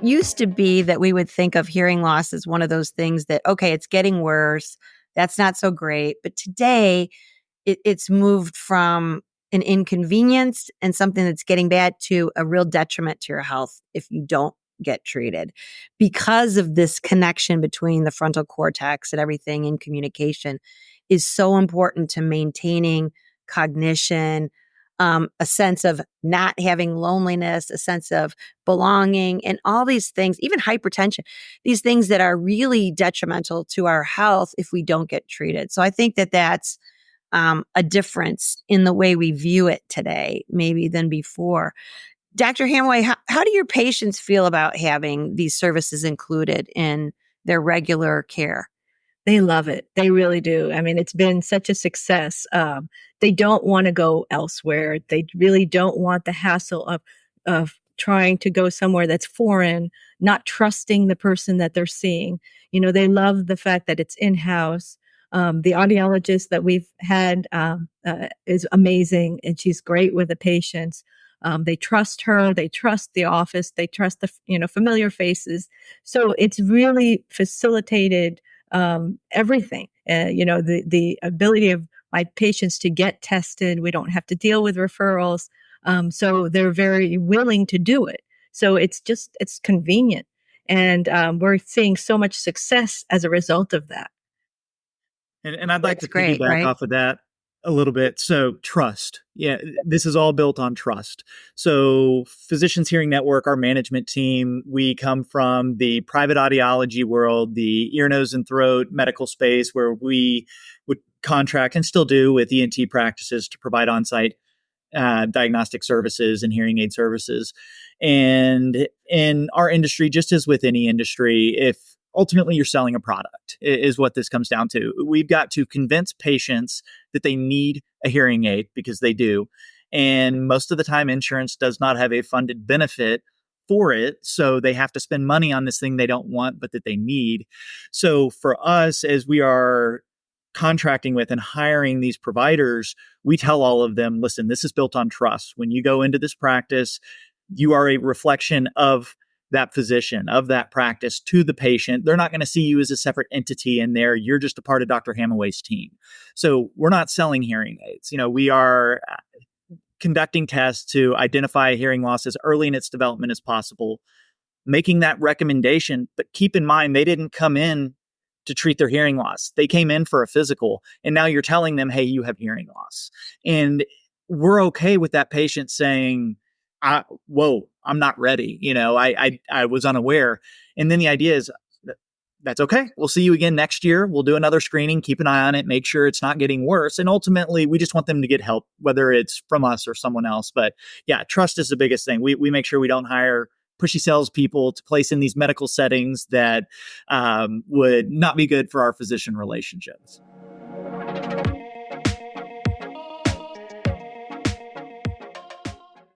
used to be that we would think of hearing loss as one of those things that, okay, it's getting worse. That's not so great. But today, it's moved from an inconvenience and something that's getting bad to a real detriment to your health if you don't get treated, because of this connection between the frontal cortex and everything in communication is so important to maintaining cognition, a sense of not having loneliness, a sense of belonging, and all these things, even hypertension, these things that are really detrimental to our health if we don't get treated. So I think that that's a difference in the way we view it today, maybe than before. Dr. Hamway, how do your patients feel about having these services included in their regular care? They love it. They really do. I mean, it's been such a success. They don't want to go elsewhere. They really don't want the hassle of trying to go somewhere that's foreign, not trusting the person that they're seeing. They love the fact that it's in-house. The audiologist that we've had is amazing, and she's great with the patients. They trust her. They trust the office. They trust the familiar faces. So it's really facilitated everything. The ability of my patients to get tested. We don't have to deal with referrals. So they're very willing to do it. So it's convenient. And we're seeing so much success as a result of that. And I'd like That's to great, piggyback right? off of that a little bit. So trust. Yeah, this is all built on trust. So Physicians Hearing Network, our management team, we come from the private audiology world, the ear, nose, and throat medical space, where we would contract and still do with ENT practices to provide on-site diagnostic services and hearing aid services. And in our industry, just as with any industry, if ultimately you're selling a product is what this comes down to. We've got to convince patients that they need a hearing aid, because they do. And most of the time, insurance does not have a funded benefit for it. So they have to spend money on this thing they don't want, but that they need. So for us, as we are contracting with and hiring these providers, we tell all of them, listen, this is built on trust. When you go into this practice, you are a reflection of that physician, of that practice to the patient. They're not going to see you as a separate entity in there. You're just a part of Dr. Hamaway's team. So we're not selling hearing aids. We are conducting tests to identify hearing loss as early in its development as possible, making that recommendation. But keep in mind, they didn't come in to treat their hearing loss. They came in for a physical, and now you're telling them, hey, you have hearing loss. And we're okay with that patient saying, whoa, I'm not ready. I was unaware. And then the idea is that's okay. We'll see you again next year. We'll do another screening, keep an eye on it, make sure it's not getting worse. And ultimately, we just want them to get help, whether it's from us or someone else. But yeah, trust is the biggest thing. We make sure we don't hire pushy salespeople to place in these medical settings that would not be good for our physician relationships.